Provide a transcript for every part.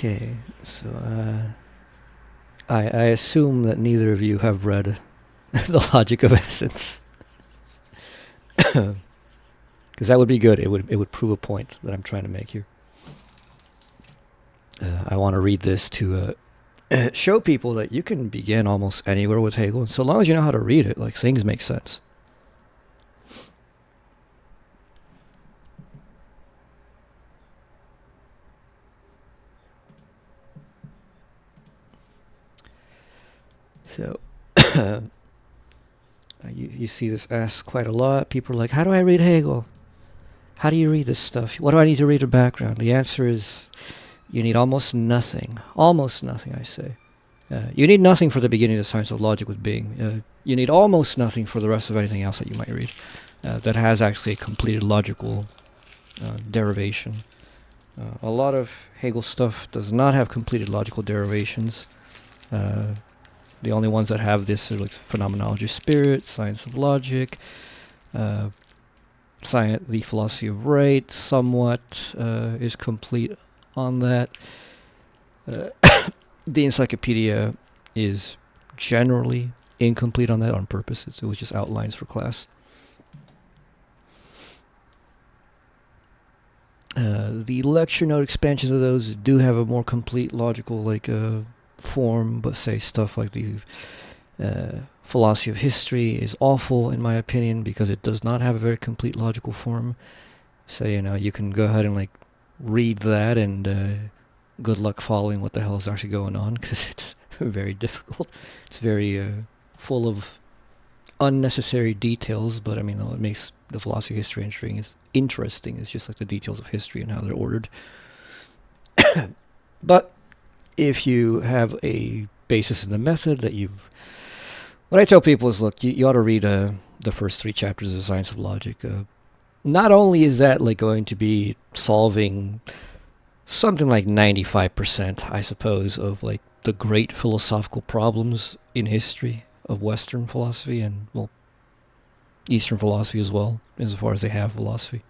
Okay, so I assume that neither of you have read The Logic of Essence, because that would be good. It would prove a point that I'm trying to make here. I want to read this to show people that you can begin almost anywhere with Hegel, and so long as you know how to read it, like, things make sense. So, you see this asked quite a lot. People are like, how do I read Hegel? How do you read this stuff? What do I need to read the background? The answer is, you need almost nothing. Almost nothing, I say. You need nothing for the beginning of the science of logic with being. You need almost nothing for the rest of anything else that you might read that has actually a completed logical derivation. A lot of Hegel stuff does not have completed logical derivations. The only ones that have this are like phenomenology of spirit, science of logic, the philosophy of right somewhat is complete on that. The encyclopedia is generally incomplete on that on purpose. It was just outlines for class. The lecture note expansions of those do have a more complete logical form, but say stuff like the philosophy of history is awful in my opinion because it does not have a very complete logical form. So you can go ahead and read that and good luck following what the hell is actually going on, because it's very difficult. It's very full of unnecessary details, but what makes the philosophy of history interesting is just like the details of history and how they're ordered. But if you have a basis in the method what I tell people is, look, you ought to read the first 3 chapters of the Science of Logic. Not only is that going to be solving something like 95%, I suppose, of the great philosophical problems in history of Western philosophy and, Eastern philosophy as well, insofar as they have philosophy.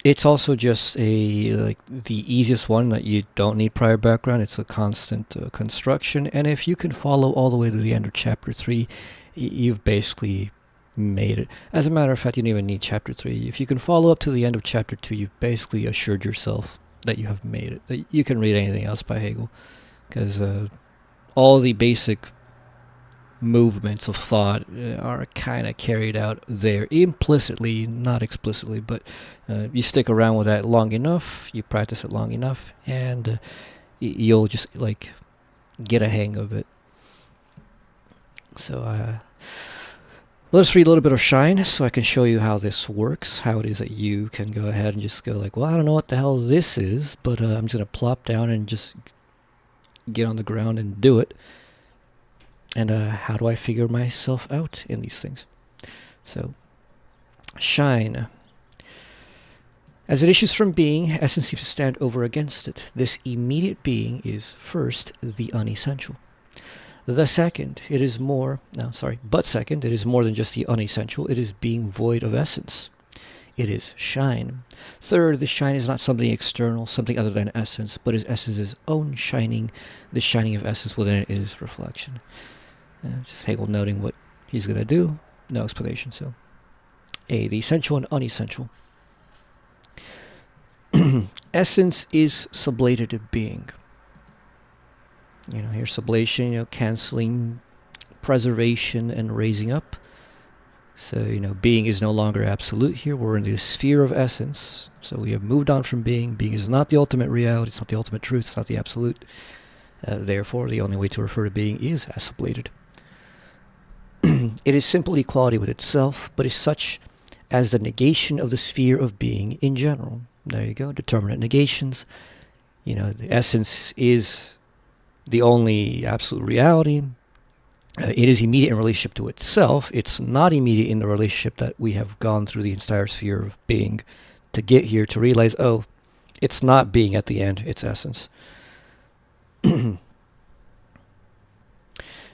It's also just the easiest one that you don't need prior background. It's a constant construction, and if you can follow all the way to the end of chapter 3, you've basically made it. As a matter of fact, you don't even need chapter 3. If you can follow up to the end of chapter 2, you've basically assured yourself that you have made it. That you can read anything else by Hegel, because all the basic movements of thought are kind of carried out there implicitly, not explicitly, but you stick around with that long enough, you practice it long enough, and you'll just get a hang of it. So let's read a little bit of Shine so I can show you how this works, how it is that you can go ahead and just go well, I don't know what the hell this is, but I'm just going to plop down and just get on the ground and do it. And how do I figure myself out in these things? So, Shine. As it issues from being, essence seems to stand over against it. This immediate being is, first, the unessential. But second, it is more than just the unessential. It is being void of essence. It is shine. Third, the shine is not something external, something other than essence, but is essence's own shining. The shining of essence within it is reflection. Just Hegel noting what he's going to do. No explanation. So, A, the essential and unessential. Essence is sublated being. Here's sublation, canceling preservation and raising up. So, being is no longer absolute here. We're in the sphere of essence. So we have moved on from being. Being is not the ultimate reality. It's not the ultimate truth. It's not the absolute. Therefore, the only way to refer to being is as sublated. It is simple equality with itself, but is such as the negation of the sphere of being in general. There you go, determinate negations. The essence is the only absolute reality. It is immediate in relationship to itself. It's not immediate in the relationship that we have gone through the entire sphere of being to get here, to realize, it's not being at the end, it's essence.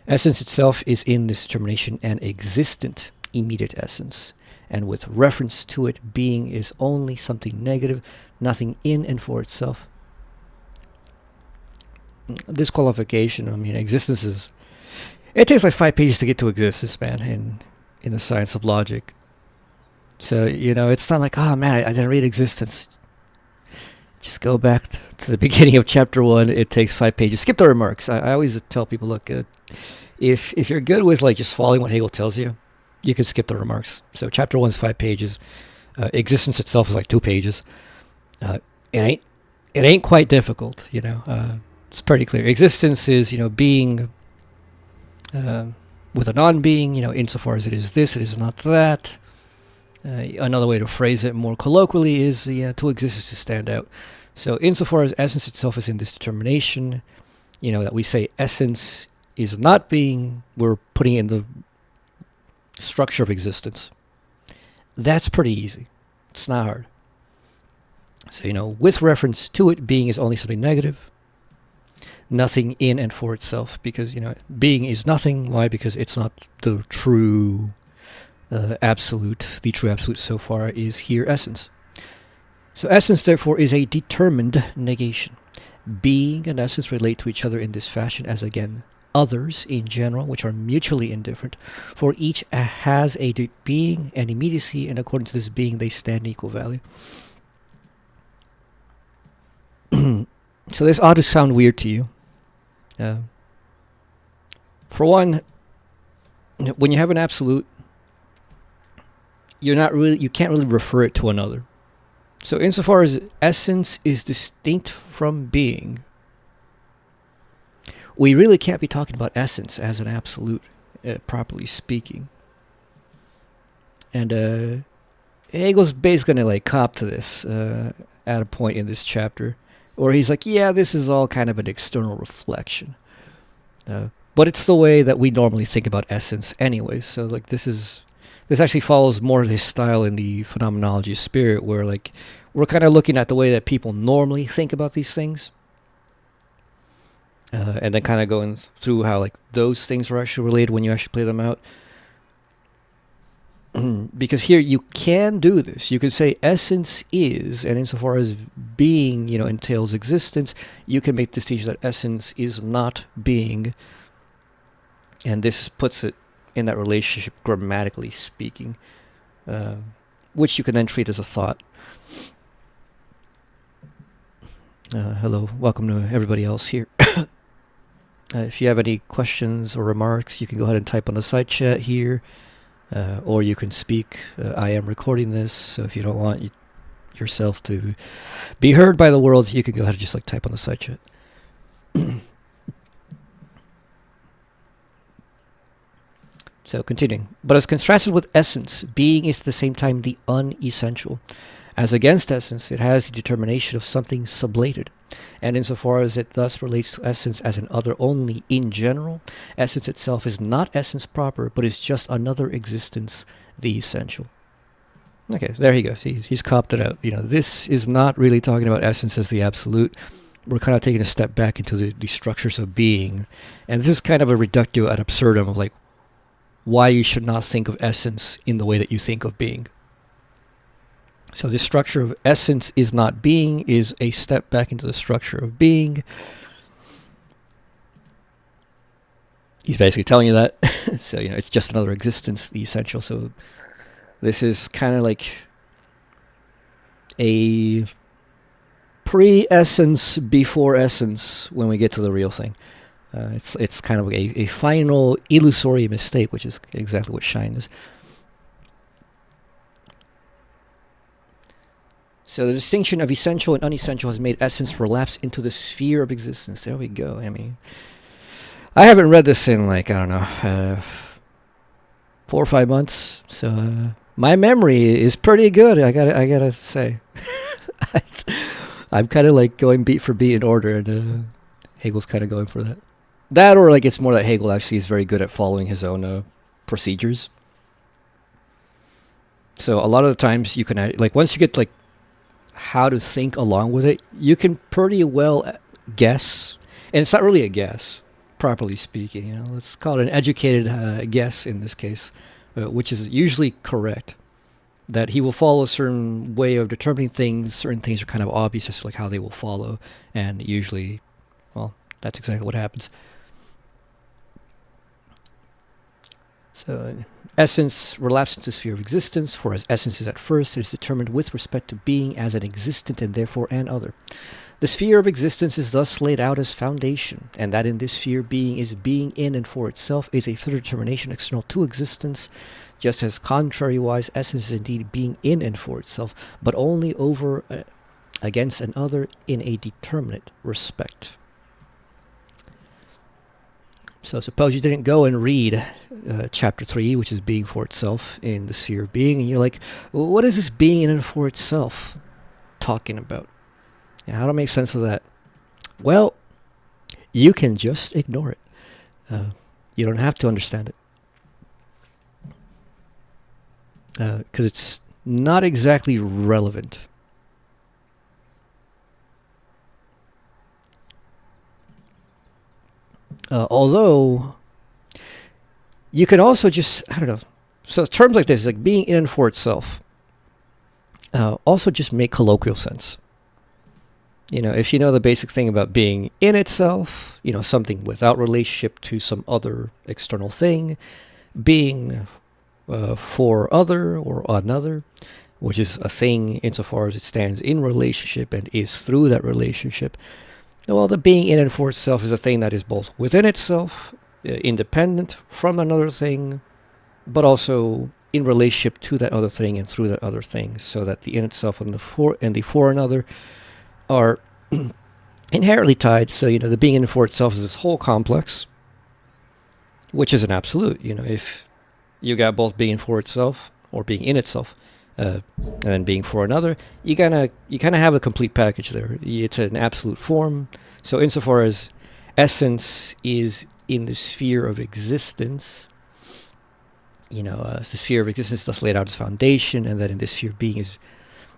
Essence itself is in this determination and existent immediate essence, and with reference to it, being is only something negative, nothing in and for itself. This qualification, I mean, existence is... It takes like 5 pages to get to existence, man, in the science of logic. So, it's not like, oh man, I didn't read existence. Just go back to the beginning of chapter 1. It takes 5 pages. Skip the remarks. I always tell people, look, if you're good with like just following what Hegel tells you, you can skip the remarks. So chapter 1 is 5 pages. Existence itself is like 2 pages. It ain't quite difficult, It's pretty clear. Existence is, being with a non-being, insofar as it is this, it is not that. Another way to phrase it more colloquially is to exist is to stand out. So insofar as essence itself is in this determination, that we say essence is not being, we're putting in the structure of existence. That's pretty easy. It's not hard. So, with reference to it, being is only something negative. Nothing in and for itself, because, being is nothing. Why? Because it's not the true absolute. The true absolute so far is here essence. So essence, therefore, is a determined negation. Being and essence relate to each other in this fashion as, again, others in general, which are mutually indifferent. For each has a being and immediacy, and according to this being, they stand in equal value. So this ought to sound weird to you. For one, when you have an absolute, you can't really refer it to another. So insofar as essence is distinct from being, we really can't be talking about essence as an absolute, properly speaking. And Hegel's basically going to cop to this at a point in this chapter, where he's like, yeah, this is all kind of an external reflection. But it's the way that we normally think about essence anyway. So this actually follows more of his style in the phenomenology of spirit, where we're kind of looking at the way that people normally think about these things. And then kind of going through how those things are actually related when you actually play them out. Because here you can do this. You can say essence is, and insofar as being, entails existence, you can make the distinction that essence is not being. And this puts it in that relationship, grammatically speaking, which you can then treat as a thought. Hello, welcome to everybody else here. If you have any questions or remarks, you can go ahead and type on the side chat here. Or you can speak. I am recording this, so if you don't want yourself to be heard by the world, you can go ahead and just type on the side chat. So continuing. But as contrasted with essence, being is at the same time the unessential. As against essence, it has the determination of something sublated. And insofar as it thus relates to essence as an other only in general, essence itself is not essence proper, but is just another existence, the essential. Okay, there he goes. He's copped it out. This is not really talking about essence as the absolute. We're kind of taking a step back into the structures of being. And this is kind of a reductio ad absurdum of why you should not think of essence in the way that you think of being. So the structure of essence is not being is a step back into the structure of being. He's basically telling you that. So, it's just another existence, the essential. So this is kind of a pre-essence before essence when we get to the real thing. It's kind of a final illusory mistake, which is exactly what shine is. So the distinction of essential and unessential has made essence relapse into the sphere of existence. There we go. I haven't read this in 4 or 5 months, so my memory is pretty good. I gotta say, I'm kind of going beat for beat in order, and Hegel's kind of going for that. That, or it's more that Hegel actually is very good at following his own procedures. So a lot of the times you can once you get how to think along with it, you can pretty well guess, and it's not really a guess, properly speaking. Let's call it an educated guess in this case, which is usually correct. That he will follow a certain way of determining things. Certain things are kind of obvious as to like how they will follow, and usually, well, that's exactly what happens. So, essence relapses into the sphere of existence, for as essence is at first, it is determined with respect to being as an existent and therefore an other. The sphere of existence is thus laid out as foundation, and that in this sphere being is being in and for itself is a further determination external to existence, just as contrariwise essence is indeed being in and for itself, but only over against an other in a determinate respect. So suppose you didn't go and read chapter 3, which is being for itself in the sphere of being, and you're like, well, what is this being in and for itself talking about? How do I make sense of that? Well, you can just ignore it. You don't have to understand it. Because it's not exactly relevant. Although, you can also just, I don't know, so terms like this, like being in and for itself, also just make colloquial sense. You know, if you know the basic thing about being in itself, you know, something without relationship to some other external thing, being for other or another, which is a thing insofar as it stands in relationship and is through that relationship. Well, the being in and for itself is a thing that is both within itself, independent from another thing, but also in relationship to that other thing and through that other thing, so that the in itself and the for another are inherently tied. So, you know, the being in and for itself is this whole complex, which is an absolute. You know, if you got both being for itself or being in itself, and then being for another, you kind of have a complete package there. It's an absolute form. So insofar as essence is in the sphere of existence, you know, the sphere of existence thus laid out as foundation, and that in this sphere being is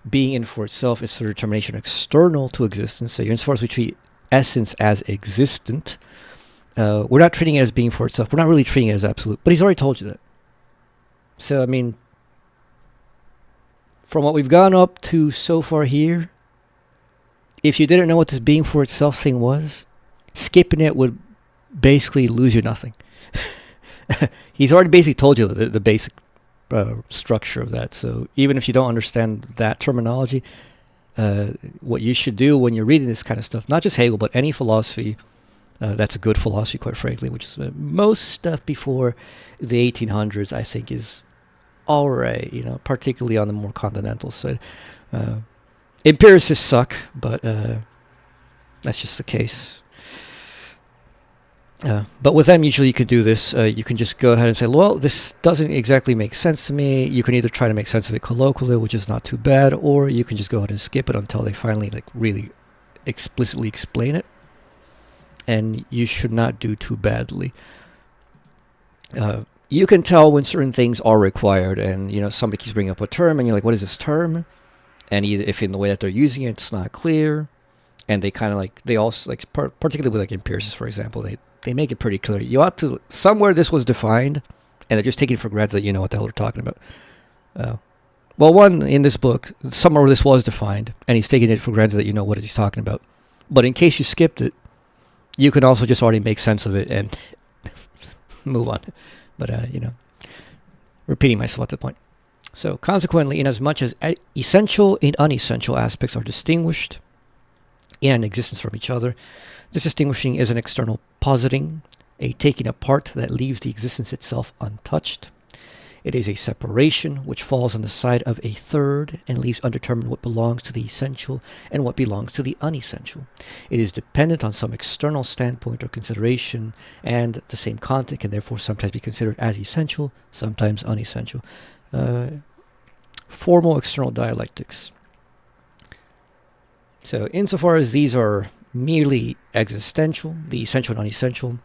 being in for itself is for determination external to existence. So insofar as we treat essence as existent, we're not treating it as being for itself. We're not really treating it as absolute. But he's already told you that. So, I mean, from what we've gone up to so far here, if you didn't know what this being for itself thing was, skipping it would basically lose you nothing. He's already basically told you the basic structure of that. So even if you don't understand that terminology, what you should do when you're reading this kind of stuff, not just Hegel, but any philosophy, that's a good philosophy, quite frankly, which is most stuff before the 1800s, I think, is all right, you know, particularly on the more continental side. Empiricists suck, but that's just the case. But with them, usually you can do this. You can just go ahead and say, well, this doesn't exactly make sense to me. You can either try to make sense of it colloquially, which is not too bad, or you can just go ahead and skip it until they finally like really explicitly explain it. And you should not do too badly. You can tell when certain things are required, and you know somebody keeps bringing up a term, and you're like, "What is this term?" And either if in the way that they're using it, it's not clear, and they kind of like they also like particularly with like empiricists, for example, they make it pretty clear. You ought to somewhere this was defined, and they're just taking it for granted that you know what the hell they're talking about. Well, one in this book, somewhere this was defined, and he's taking it for granted that you know what he's talking about. But in case you skipped it, you can also just already make sense of it and move on. But, you know, repeating myself at the point. So, consequently, inasmuch as essential and unessential aspects are distinguished in an existence from each other, this distinguishing is an external positing, a taking apart that leaves the existence itself untouched. It is a separation which falls on the side of a third and leaves undetermined what belongs to the essential and what belongs to the unessential. It is dependent on some external standpoint or consideration, and the same content can therefore sometimes be considered as essential, sometimes unessential. Formal external dialectics. So insofar as these are merely existential, the essential and unessential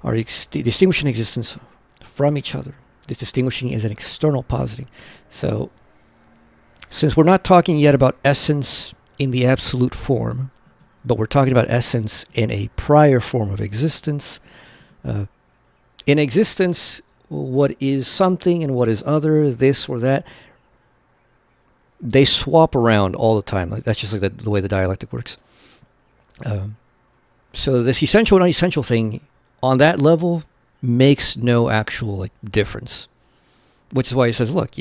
are distinguishing existence from each other. This distinguishing is an external positing. So, since we're not talking yet about essence in the absolute form, but we're talking about essence in a prior form of existence, in existence, what is something and what is other, this or that, they swap around all the time. Like that's just like the way the dialectic works. So this essential and unessential thing on that level makes no actual like difference, which is why he says, look,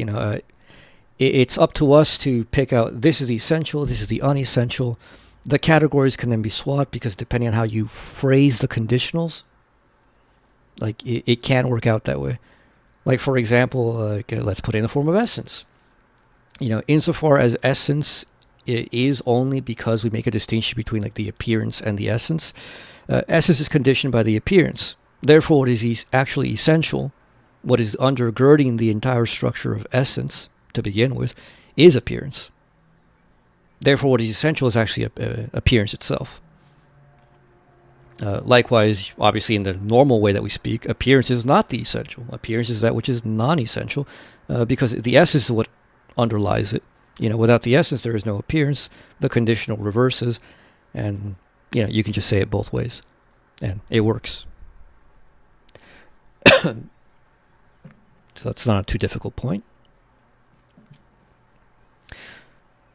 it's up to us to pick out this is the essential, this is the unessential. The categories can then be swapped because depending on how you phrase the conditionals, like it can work out that way. Like for example, let's put in the form of essence. Insofar as essence is only because we make a distinction between like the appearance and the essence. Essence is conditioned by the appearance. Therefore, what is actually essential, what is undergirding the entire structure of essence to begin with, is appearance. Therefore, what is essential is actually appearance itself. Likewise, obviously, in the normal way that we speak, appearance is not the essential. Appearance is that which is non-essential, because the essence is what underlies it. Without the essence, there is no appearance. The conditional reverses, and you can just say it both ways, and it works. So that's not a too difficult point.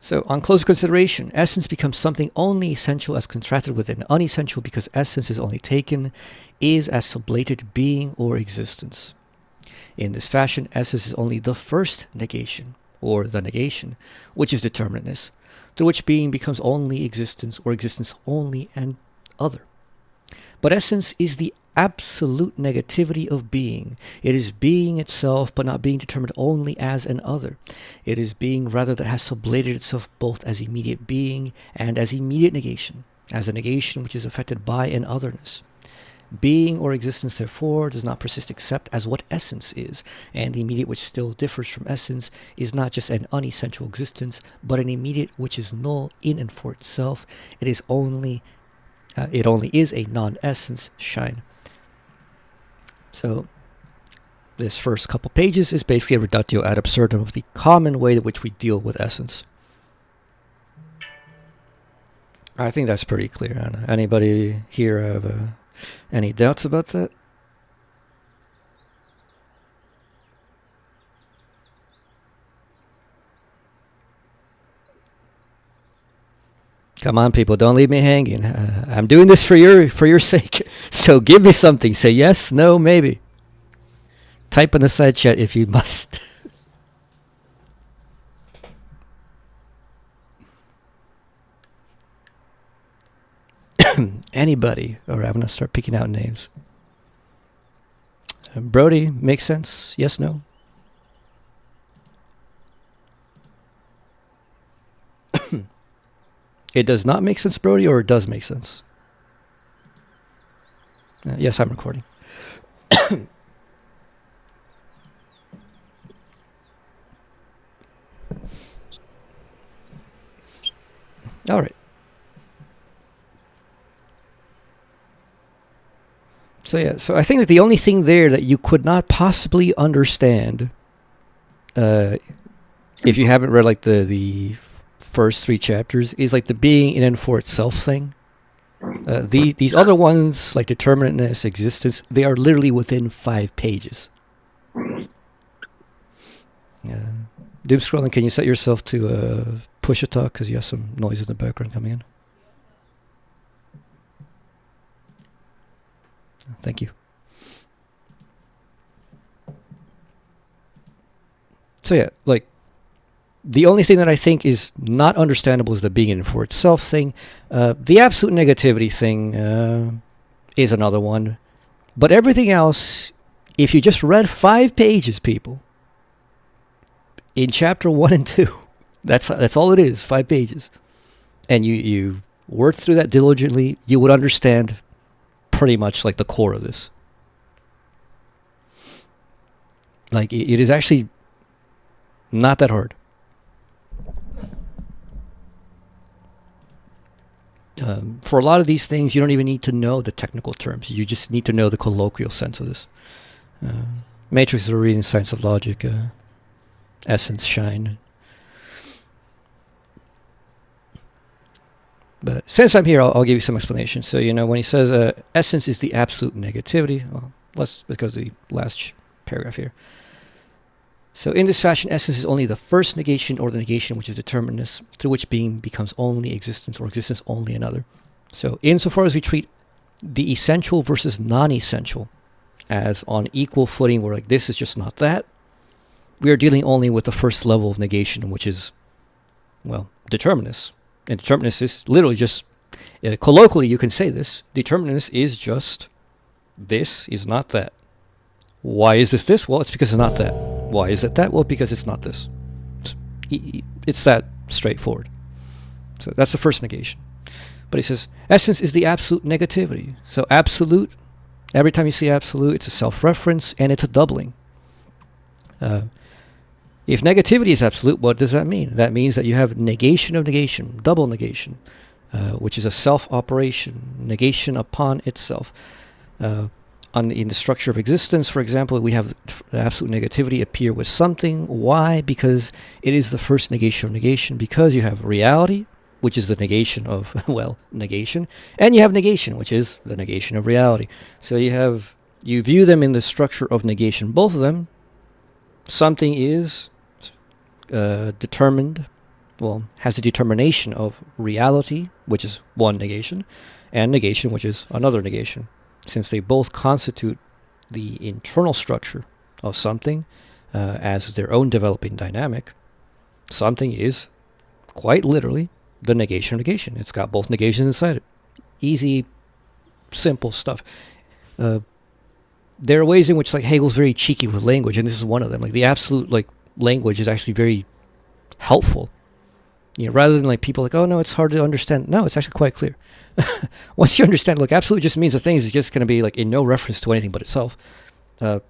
So on closer consideration, essence becomes something only essential as contrasted with an unessential because essence is only taken is as sublated being or existence. In this fashion, essence is only the first negation, or the negation, which is determinateness, through which being becomes only existence or existence only and other. But essence is the absolute negativity of being. It is being itself, but not being determined only as an other. It is being rather that has sublated itself both as immediate being and as immediate negation, as a negation which is affected by an otherness. Being or existence, therefore, does not persist except as what essence is, and the immediate which still differs from essence is not just an unessential existence, but an immediate which is null in and for itself. It only is a non-essence shine. So this first couple pages is basically a reductio ad absurdum of the common way in which we deal with essence. I think that's pretty clear. Anybody here have any doubts about that? Come on, people, don't leave me hanging. I'm doing this for your sake. So give me something. Say yes, no, maybe. Type in the side chat if you must. Anybody? All right, I'm going to start picking out names. Brody, makes sense? Yes, no? It does not make sense, Brody, or it does make sense? Yes, I'm recording. All right. So I think that the only thing there that you could not possibly understand, if you haven't read like the first 3 chapters, is like the being in and for itself thing. These other ones, like determinateness, existence, they are literally within 5 pages. Doom scrolling, can you set yourself to push a talk because you have some noise in the background coming in? Thank you. So yeah, like the only thing that I think is not understandable is the being in for itself thing. The absolute negativity thing is another one. But everything else, if you just read 5 pages, people, in chapter 1 and 2, that's all it is, 5 pages. And you work through that diligently, you would understand pretty much like the core of this. Like it is actually not that hard. For a lot of these things, you don't even need to know the technical terms. You just need to know the colloquial sense of this. Matrix of Reading, Science of Logic, Essence, Shine. But since I'm here, I'll give you some explanation. So, when he says essence is the absolute negativity, well, let's go to the last paragraph here. So in this fashion, essence is only the first negation, or the negation which is determinedness, through which being becomes only existence, or existence only another. So insofar as we treat the essential versus non-essential as on equal footing, where like this is just not that, we are dealing only with the first level of negation, which is, well, determinedness. And determinedness is literally just, colloquially you can say this, determinedness is just, this is not that. Why is this? Well, it's because it's not that. Why is it that? Well, because it's not this. It's that straightforward. So that's the first negation. But he says, essence is the absolute negativity. So absolute, every time you see absolute, it's a self-reference and it's a doubling. If negativity is absolute, what does that mean? That means that you have negation of negation, double negation, which is a self-operation, negation upon itself. In the structure of existence, for example, we have the absolute negativity appear with something. Why? Because it is the first negation of negation, because you have reality, which is the negation of, well, negation, and you have negation, which is the negation of reality. So you view them in the structure of negation, both of them. Something is determined, well, has a determination of reality, which is one negation, and negation, which is another negation. Since they both constitute the internal structure of something as their own developing dynamic, something is quite literally the negation of negation. It's got both negations inside it. Easy, simple stuff. There are ways in which like Hegel's very cheeky with language, and this is one of them. Like the absolute like language is actually very helpful. You know, rather than like people like, oh no, it's hard to understand. No, it's actually quite clear. Once you understand, look, absolute just means the thing is just going to be like in no reference to anything but itself.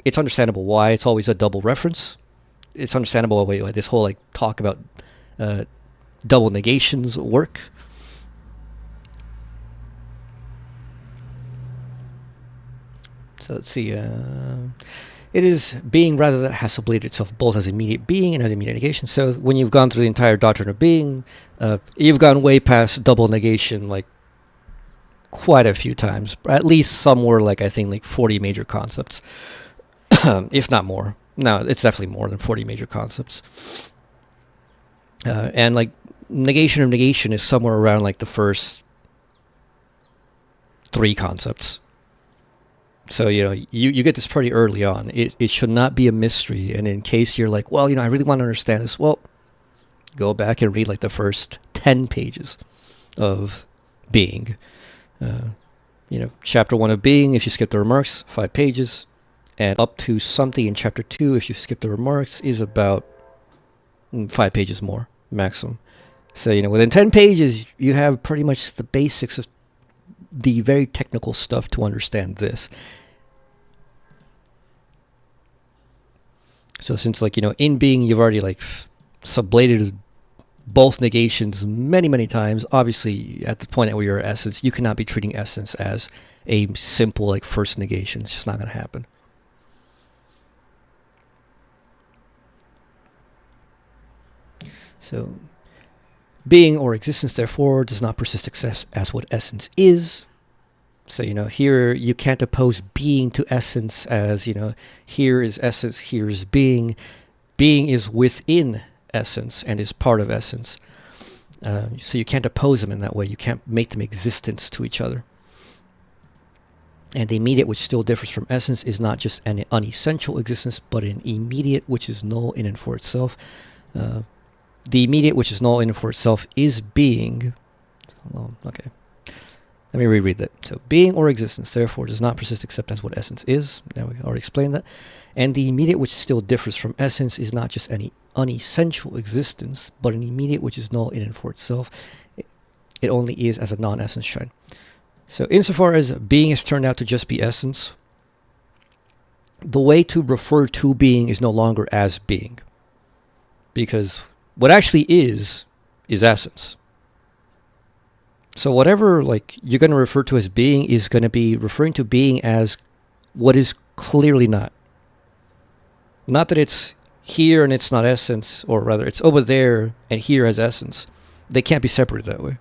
It's understandable why it's always a double reference. It's understandable why this whole like talk about double negations work. So let's see. It is being rather that has sublated itself both as immediate being and as immediate negation. So when you've gone through the entire doctrine of being, you've gone way past double negation like quite a few times. At least somewhere like I think like 40 major concepts, if not more. No, it's definitely more than 40 major concepts. And like negation of negation is somewhere around like the first 3 concepts. So, you know, you get this pretty early on. It should not be a mystery. And in case you're like, well, you know, I really want to understand this. Well, go back and read like the first 10 pages of being. You know, chapter 1 of being, if you skip the remarks, 5 pages. And up to something in chapter 2, if you skip the remarks, is about 5 pages more, maximum. So, you know, within 10 pages, you have pretty much the basics of the very technical stuff to understand this. So since like, you know, in being you've already like sublated both negations many, many times, obviously at the point at where you're essence, you cannot be treating essence as a simple like first negation. It's just not going to happen. So being or existence, therefore, does not persist except as what essence is. So, you know, here you can't oppose being to essence as, you know, here is essence, here is being. Being is within essence and is part of essence. So you can't oppose them in that way. You can't make them existence to each other. And the immediate, which still differs from essence, is not just an unessential existence, but an immediate, which is null in and for itself. The immediate, which is null in and for itself, is being. Okay. Let me reread that. So, being or existence, therefore, does not persist except as what essence is. Now, we already explained that. And the immediate, which still differs from essence, is not just any unessential existence, but an immediate, which is null in and for itself. It only is as a non-essence shine. So, insofar as being has turned out to just be essence, the way to refer to being is no longer as being. Because what actually is essence. So whatever like you're going to refer to as being is going to be referring to being as what is clearly not. Not that it's here and it's not essence, or rather it's over there and here as essence. They can't be separated that way.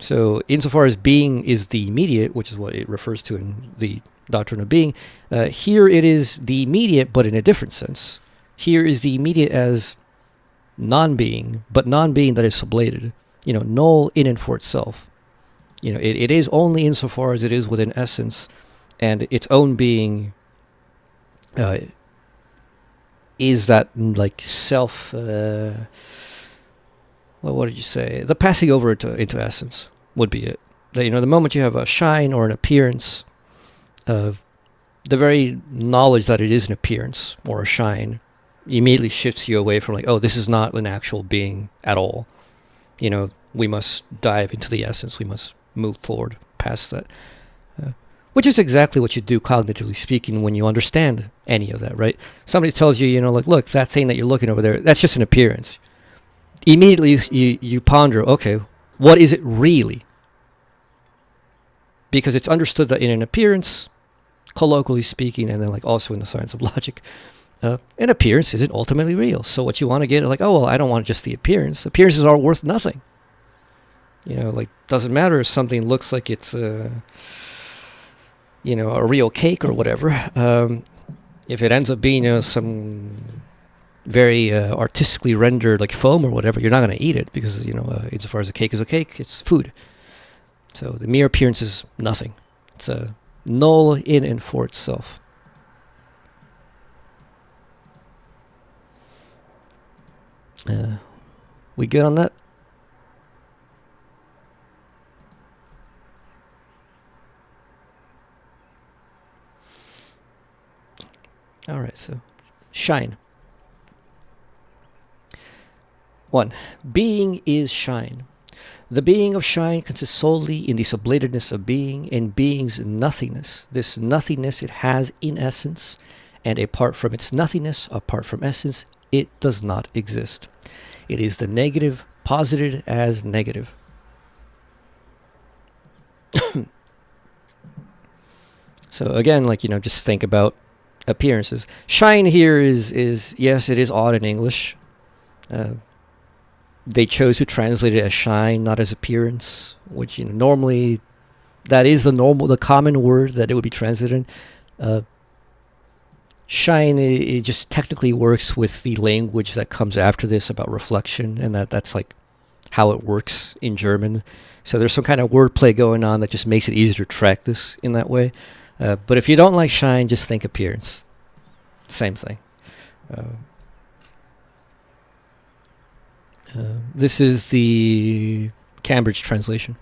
So insofar as being is the immediate, which is what it refers to in the doctrine of being. Here it is the immediate, but in a different sense. Here is the immediate as non-being, but non-being that is sublated. Null in and for itself. It is only insofar as it is within essence, and its own being is that like self. What did you say? The passing over into essence would be it. The moment you have a shine or an appearance, the very knowledge that it is an appearance or a shine immediately shifts you away from like, oh, this is not an actual being at all. We must dive into the essence. We must move forward past that. Which is exactly what you do, cognitively speaking, when you understand any of that, right? Somebody tells you, like, look, that thing that you're looking over there, that's just an appearance. Immediately you ponder, okay, what is it really? Because it's understood that in an appearance, colloquially speaking, and then like also in the science of logic, an appearance isn't ultimately real. So what you want to get, like, oh, well, I don't want just the appearance. Appearances are worth nothing. Like, doesn't matter if something looks like it's, a real cake or whatever. If it ends up being, some very artistically rendered like foam or whatever, you're not going to eat it because, insofar as a cake is a cake, it's food. So the mere appearance is nothing. It's a null in and for itself. We good on that? All right, so shine. 1. Being is shine. The being of shine consists solely in the sublatedness of being, and being's nothingness. This nothingness it has in essence, and apart from its nothingness, apart from essence, it does not exist. It is the negative posited as negative. So again, like, just think about appearances. Shine here is yes, it is odd in English. They chose to translate it as shine, not as appearance, which normally that is the common word that it would be translated in. Shine, it just technically works with the language that comes after this about reflection, and that's like how it works in German. So there's some kind of wordplay going on that just makes it easier to track this in that way. But if you don't like shine, just think appearance. Same thing. This is the Cambridge translation.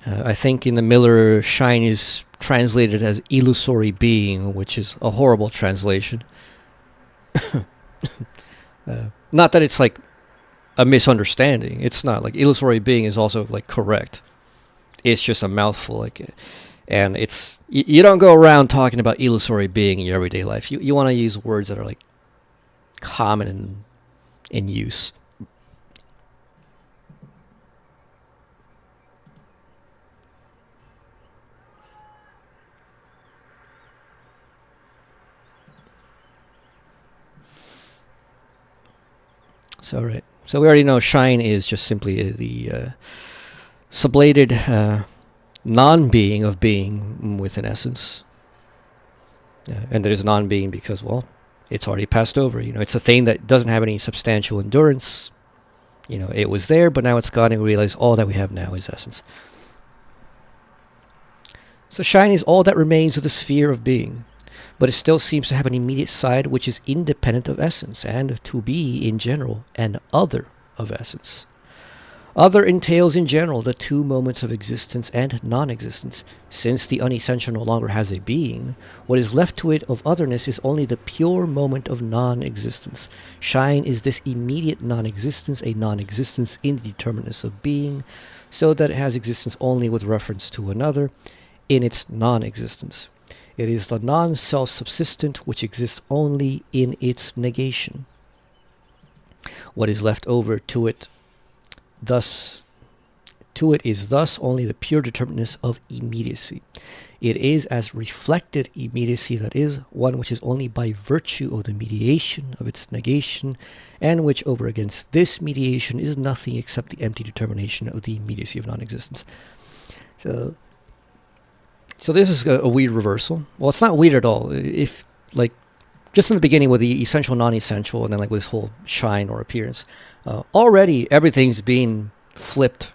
I think in the Miller, shine is translated as illusory being, which is a horrible translation. Not that it's like a misunderstanding. It's not. Like, illusory being is also like correct. It's just a mouthful, like, and it's you don't go around talking about illusory being in your everyday life. You want to use words that are like common in use. So right. So we already know shine is just simply the sublated non-being of being within essence. And it is non-being because, well, it's already passed over. It's a thing that doesn't have any substantial endurance. It was there, but now it's gone, and we realize all that we have now is essence. So shine is all that remains of the sphere of being, but it still seems to have an immediate side which is independent of essence, and to be, in general, an other of essence. Other entails in general the two moments of existence and non-existence. Since the unessential no longer has a being, what is left to it of otherness is only the pure moment of non-existence. Shine is this immediate non-existence, a non-existence in the determinateness of being, so that it has existence only with reference to another in its non-existence. It is the non-self-subsistent which exists only in its negation. What is left over to it is thus only the pure determinateness of immediacy. It is as reflected immediacy, that is, one which is only by virtue of the mediation of its negation, and which over against this mediation is nothing except the empty determination of the immediacy of non-existence. So this is a weird reversal. Well, it's not weird at all. If, like, just in the beginning with the essential, non-essential, and then like with this whole shine or appearance, already everything's being flipped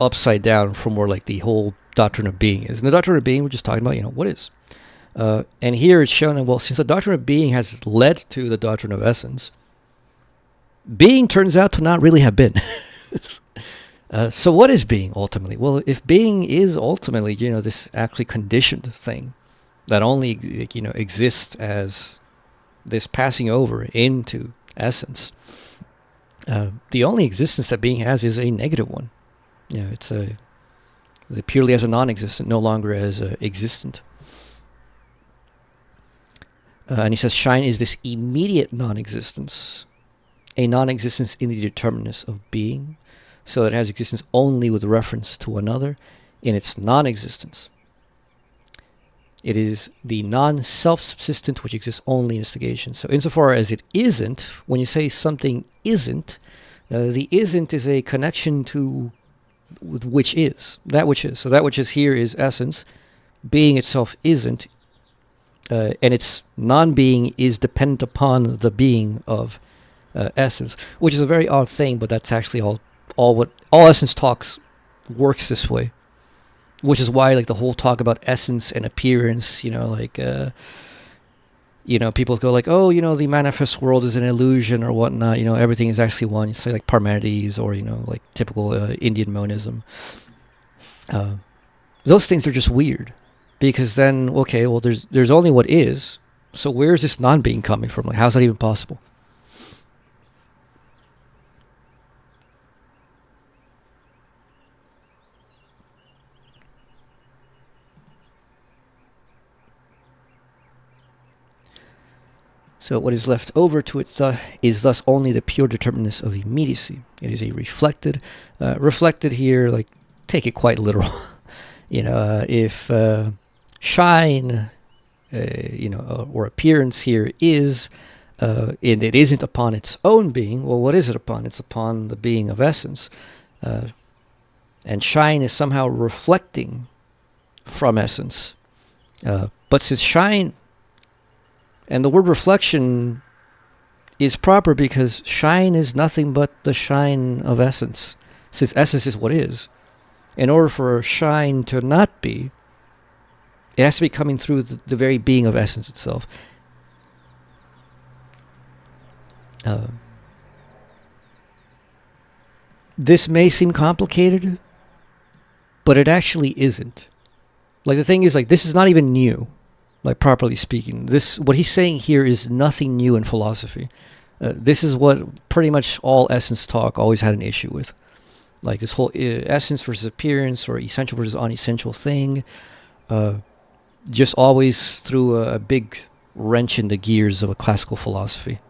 upside down from where like the whole doctrine of being is. In the doctrine of being, we're just talking about, what is. And here it's shown that, well, since the doctrine of being has led to the doctrine of essence, being turns out to not really have been. So what is being ultimately? Well, if being is ultimately, this actually conditioned thing that only, exists as this passing over into essence, the only existence that being has is a negative one. It's purely as a non-existent, no longer as existent. And he says shine is this immediate non-existence, a non-existence in the determinateness of being, so that it has existence only with reference to another in its non-existence. It is the non-self-subsistent which exists only in its negation. So insofar as it isn't, when you say something isn't, the isn't is a connection to with which is. That which is. So that which is here is essence. Being itself isn't. And its non-being is dependent upon the being of essence, which is a very odd thing, but that's actually all essence talks works this way. Which is why, like, the whole talk about essence and appearance, people go like, oh, the manifest world is an illusion or whatnot, everything is actually one. You say like Parmenides or, like typical Indian monism. Those things are just weird because then, okay, well, there's only what is. So where's this non-being coming from? Like, how's that even possible? So what is left over to it is thus only the pure determinateness of immediacy. It is a reflected here, like, take it quite literal. If shine, or appearance here is, and it isn't upon its own being, well, what is it upon? It's upon the being of essence. And shine is somehow reflecting from essence. But since shine... And the word reflection is proper because shine is nothing but the shine of essence, since essence is what is. In order for shine to not be, it has to be coming through the very being of essence itself. This may seem complicated, but it actually isn't. Like, the thing is, like, this is not even new. Like, properly speaking, what he's saying here is nothing new in philosophy. This is what pretty much all essence talk always had an issue with. Like, this whole essence versus appearance or essential versus unessential thing just always threw a big wrench in the gears of a classical philosophy.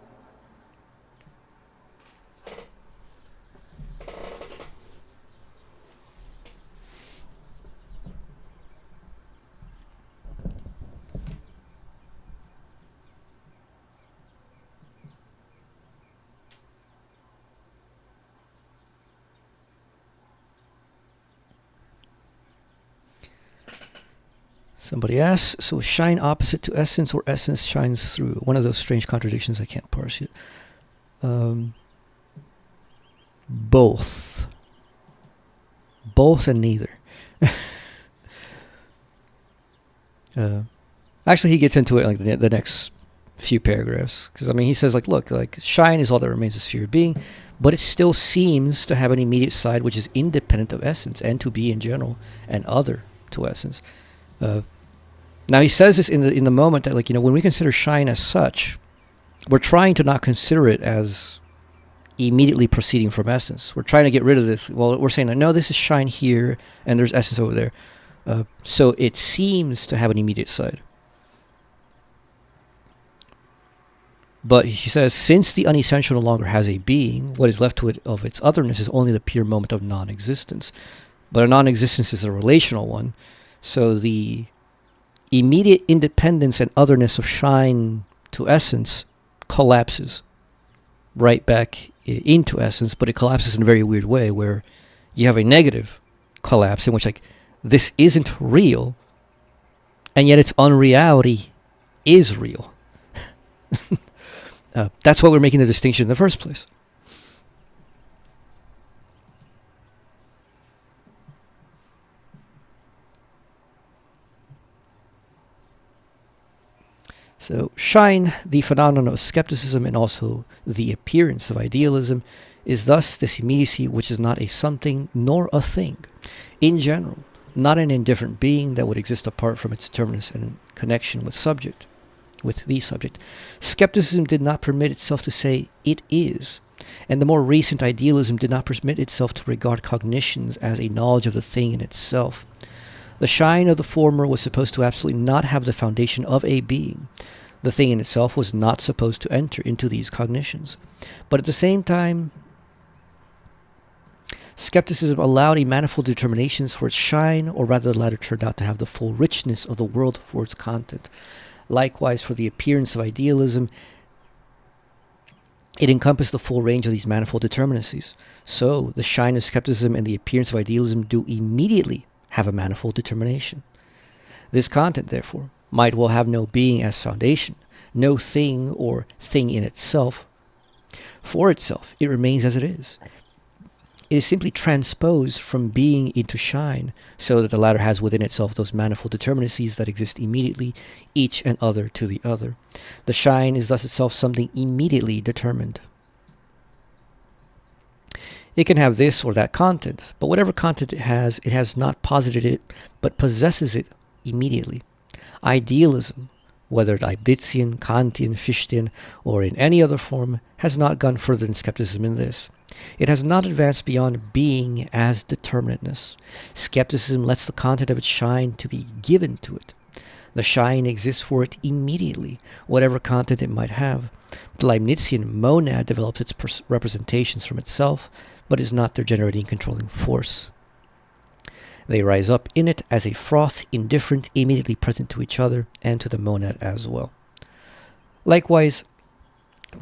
Somebody asks, so shine opposite to essence or essence shines through? One of those strange contradictions I can't parse yet. Both. Both and neither. Actually, he gets into it like the next few paragraphs. Because, he says, like, look, like, shine is all that remains of sphere of being, but it still seems to have an immediate side which is independent of essence and to be in general and other to essence. Now he says this in the moment that, like, when we consider shine as such, we're trying to not consider it as immediately proceeding from essence. We're trying to get rid of this. Well, we're saying that, no, this is shine here and there's essence over there. So it seems to have an immediate side. But he says, since the unessential no longer has a being, what is left to it of its otherness is only the pure moment of non-existence. But a non-existence is a relational one. So the immediate independence and otherness of shine to essence collapses right back into essence, but it collapses in a very weird way where you have a negative collapse in which like this isn't real and yet its unreality is real. That's why we're making the distinction in the first place. So shine, the phenomenon of skepticism and also the appearance of idealism, is thus this immediacy which is not a something nor a thing. In general, not an indifferent being that would exist apart from its determinants and in connection with the subject. Skepticism did not permit itself to say it is, and the more recent idealism did not permit itself to regard cognitions as a knowledge of the thing in itself. The shine of the former was supposed to absolutely not have the foundation of a being. The thing in itself was not supposed to enter into these cognitions. But at the same time, skepticism allowed a manifold determinations for its shine, or rather the latter turned out to have the full richness of the world for its content. Likewise, for the appearance of idealism, it encompassed the full range of these manifold determinacies. So, the shine of skepticism and the appearance of idealism do immediately have a manifold determination. This content, therefore, might well have no being as foundation, no thing or thing in itself. For itself, it remains as it is. It is simply transposed from being into shine, so that the latter has within itself those manifold determinacies that exist immediately, each and other to the other. The shine is thus itself something immediately determined. It can have this or that content, but whatever content it has not posited it, but possesses it immediately. Idealism, whether Leibnizian, Kantian, Fichtian, or in any other form, has not gone further than skepticism in this. It has not advanced beyond being as determinateness. Skepticism lets the content of its shine to be given to it. The shine exists for it immediately, whatever content it might have. The Leibnizian monad develops its representations from itself, but is not their generating and controlling force. They rise up in it as a froth, indifferent, immediately present to each other and to the monad as well. Likewise,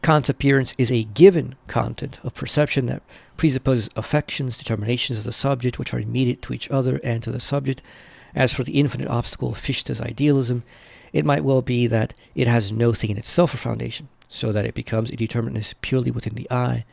Kant's appearance is a given content of perception that presupposes affections, determinations of the subject, which are immediate to each other and to the subject. As for the infinite obstacle of Fichte's idealism, it might well be that it has no thing in itself for foundation, so that it becomes a determinateness purely within the I.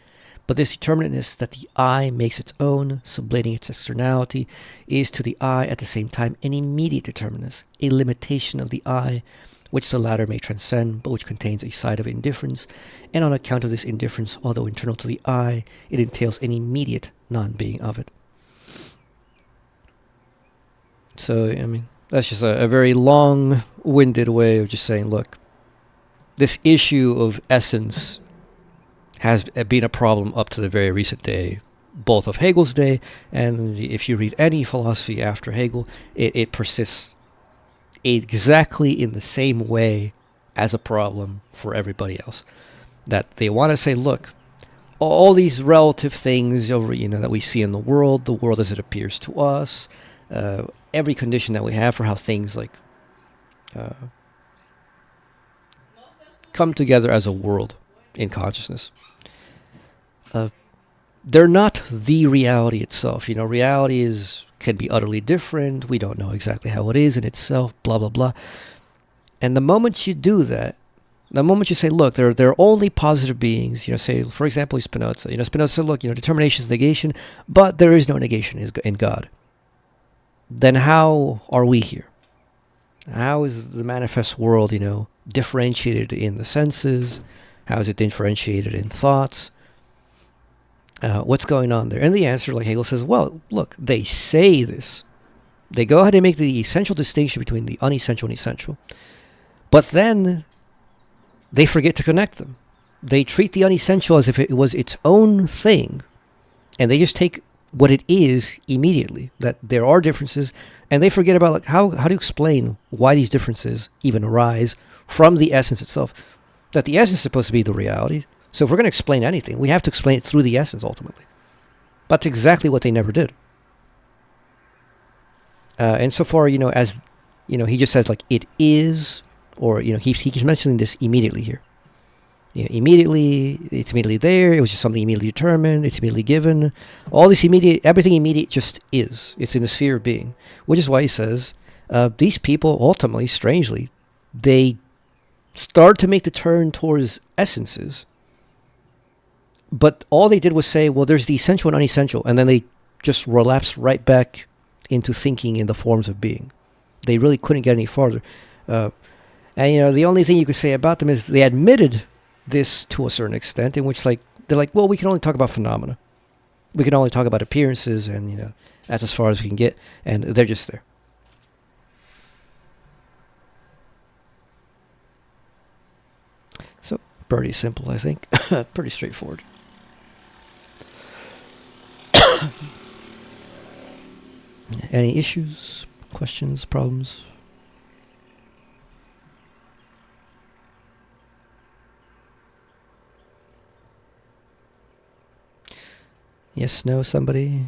But this determinateness that the I makes its own, sublating its externality, is to the I at the same time an immediate determinateness, a limitation of the I, which the latter may transcend, but which contains a side of indifference, and on account of this indifference, although internal to the I, it entails an immediate non-being of it. So, I mean, that's just a very long-winded way of just saying, look, this issue of essence has been a problem up to the very recent day, both of Hegel's day, and if you read any philosophy after Hegel, it persists exactly in the same way as a problem for everybody else. That they want to say, look, all these relative things over, that we see in the world as it appears to us, every condition that we have for how things like come together as a world in consciousness. They're not the reality itself. Reality can be utterly different. We don't know exactly how it is in itself, blah, blah, blah. And the moment you do that, the moment you say, look, they're only positive beings, say, for example, Spinoza. Spinoza said, look, determination is negation, but there is no negation in God. Then how are we here? How is the manifest world, differentiated in the senses? How is it differentiated in thoughts? What's going on there? And the answer, like Hegel says, well, look, they say this. They go ahead and make the essential distinction between the unessential and essential. But then they forget to connect them. They treat the unessential as if it was its own thing. And they just take what it is immediately, that there are differences. And they forget about like how do you explain why these differences even arise from the essence itself. That the essence is supposed to be the reality. So if we're going to explain anything, we have to explain it through the essence ultimately. But that's exactly what they never did. And so far, as He just says like it is, or he keeps mentioning this immediately here. Immediately, it's immediately there. It was just something immediately determined. It's immediately given. All this everything immediate just is. It's in the sphere of being, which is why he says these people ultimately, strangely, they start to make the turn towards essences, but all they did was say, well, there's the essential and unessential, and then they just relapsed right back into thinking in the forms of being. They really couldn't get any farther. And the only thing you could say about them is they admitted this to a certain extent, in which they're like, well, we can only talk about phenomena. We can only talk about appearances, and that's as far as we can get, and they're just there. So pretty simple, I think. Pretty straightforward. Any issues, questions, problems? Yes, no, somebody?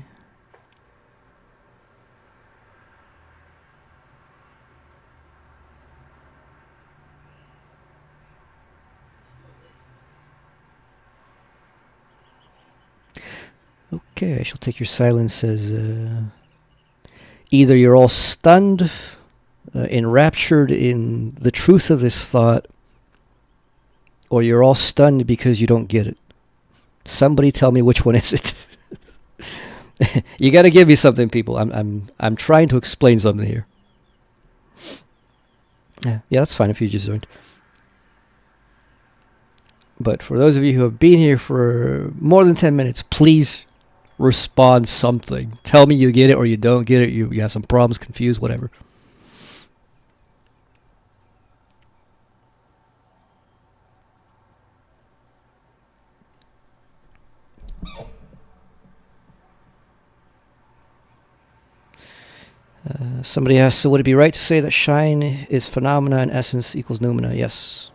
Okay, I shall take your silence as either you're all stunned, enraptured in the truth of this thought, or you're all stunned because you don't get it. Somebody tell me which one is it. You got to give me something, people. I'm trying to explain something here. Yeah, that's fine if you just joined. But for those of you who have been here for more than 10 minutes, please respond something. Tell me you get it or you don't get it. You have some problems, confused, whatever. Somebody asks, so would it be right to say that shine is phenomena and essence equals noumena? Yes.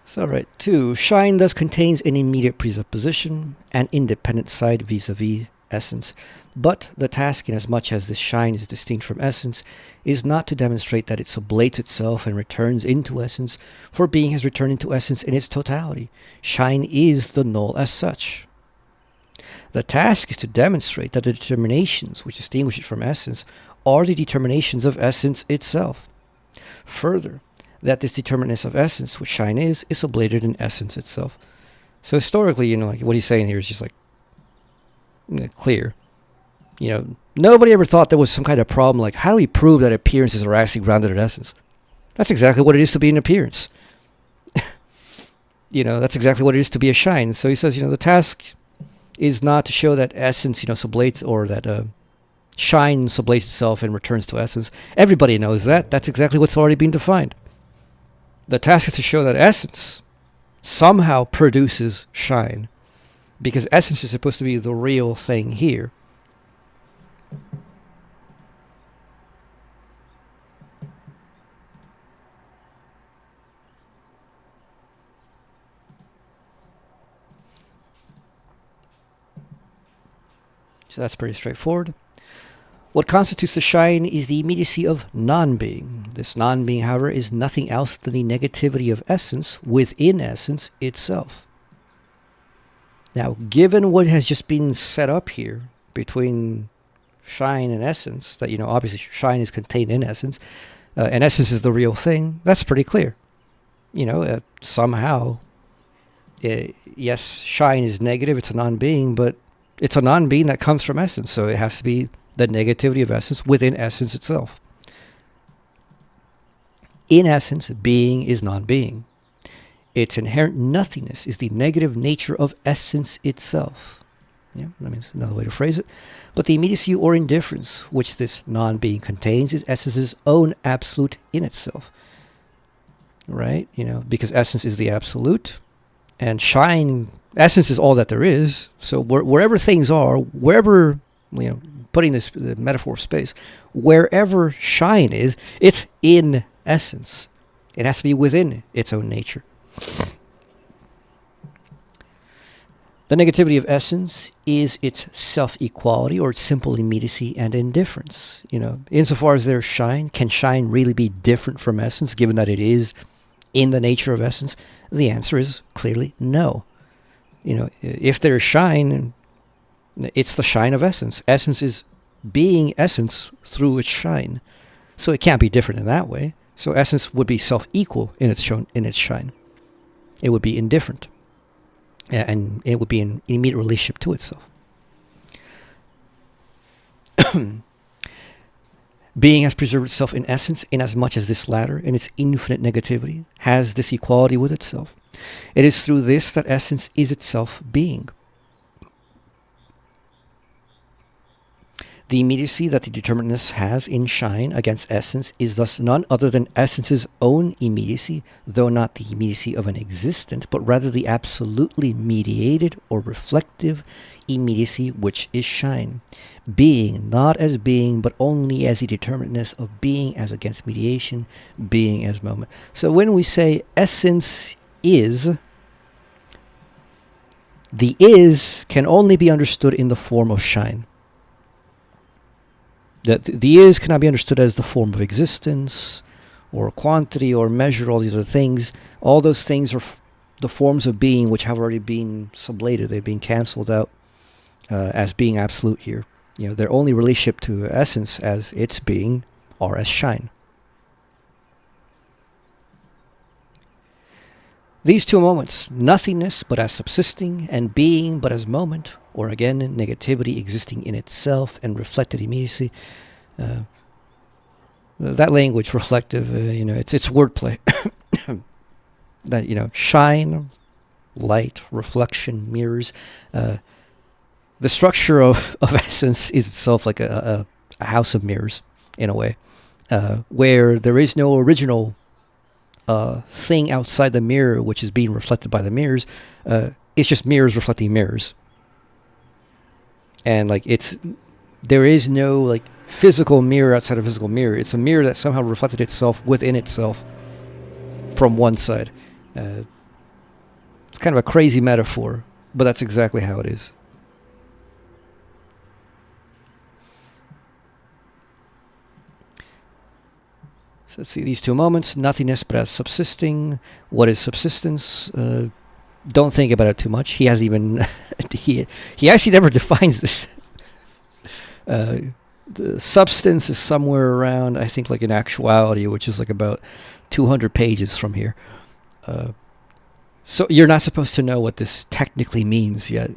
So, right. 2. Shine thus contains an immediate presupposition, an independent side vis-a-vis essence. But the task, inasmuch as this shine is distinct from essence, is not to demonstrate that it sublates itself and returns into essence, for being has returned into essence in its totality. Shine is the null as such. The task is to demonstrate that the determinations which distinguish it from essence are the determinations of essence itself. Further, that this determinants of essence, which shine is oblated in essence itself. So historically, like what he's saying here is just clear. Nobody ever thought there was some kind of problem like, how do we prove that appearances are actually grounded in essence? That's exactly what it is to be an appearance. That's exactly what it is to be a shine. So he says, the task is not to show that essence, sublates, or that shine sublates itself and returns to essence. Everybody knows that. That's exactly what's already been defined. The task is to show that essence somehow produces shine, because essence is supposed to be the real thing here. So that's pretty straightforward. What constitutes the shine is the immediacy of non-being. This non-being, however, is nothing else than the negativity of essence within essence itself. Now, given what has just been set up here between shine and essence, that, obviously shine is contained in essence, and essence is the real thing, that's pretty clear. Somehow, yes, shine is negative, it's a non-being, but it's a non-being that comes from essence, so it has to be the negativity of essence within essence itself. In essence, being is non-being. Its inherent nothingness is the negative nature of essence itself. Yeah, that means another way to phrase it. But the immediacy or indifference which this non-being contains is essence's own absolute in itself. Right? Because essence is the absolute, and essence is all that there is. So wherever things are, wherever, putting this metaphor of space, wherever shine is, it's in essence. It has to be within its own nature. The negativity of essence is its self-equality, or its simple immediacy and indifference. Insofar as there's shine, can shine really be different from essence, given that it is in the nature of essence? The answer is clearly no. If there's shine, it's the shine of essence. Essence is being essence through its shine. So it can't be different in that way. So essence would be self-equal in its shine. It would be indifferent. And it would be in immediate relationship to itself. Being has preserved itself in essence, inasmuch as this latter, in its infinite negativity, has this equality with itself. It is through this that essence is itself being. The immediacy that the determinateness has in shine against essence is thus none other than essence's own immediacy, though not the immediacy of an existent, but rather the absolutely mediated or reflective immediacy which is shine. Being, not as being, but only as the determinateness of being as against mediation, being as moment. So when we say essence is, the is can only be understood in the form of shine. The is cannot be understood as the form of existence or quantity or measure, all these other things. All those things are the forms of being which have already been sublated. They've been cancelled out as being absolute here. Their only relationship to essence as its being are as shine. These two moments, nothingness but as subsisting, and being but as moment, or again, negativity existing in itself and reflected immediacy. That language, reflective, it's wordplay. That, shine, light, reflection, mirrors. The structure of essence is itself like a house of mirrors, in a way, where there is no original thing outside the mirror which is being reflected by the mirrors. It's just mirrors reflecting mirrors. And there is no physical mirror outside of physical mirror. It's a mirror that somehow reflected itself within itself from one side. It's kind of a crazy metaphor, but that's exactly how it is. So let's see these two moments, nothingness but as subsisting. What is subsistence? Don't think about it too much. He hasn't even he actually never defines this. The substance is somewhere around, I think, in actuality, which is about 200 pages from here. So you're not supposed to know what this technically means yet.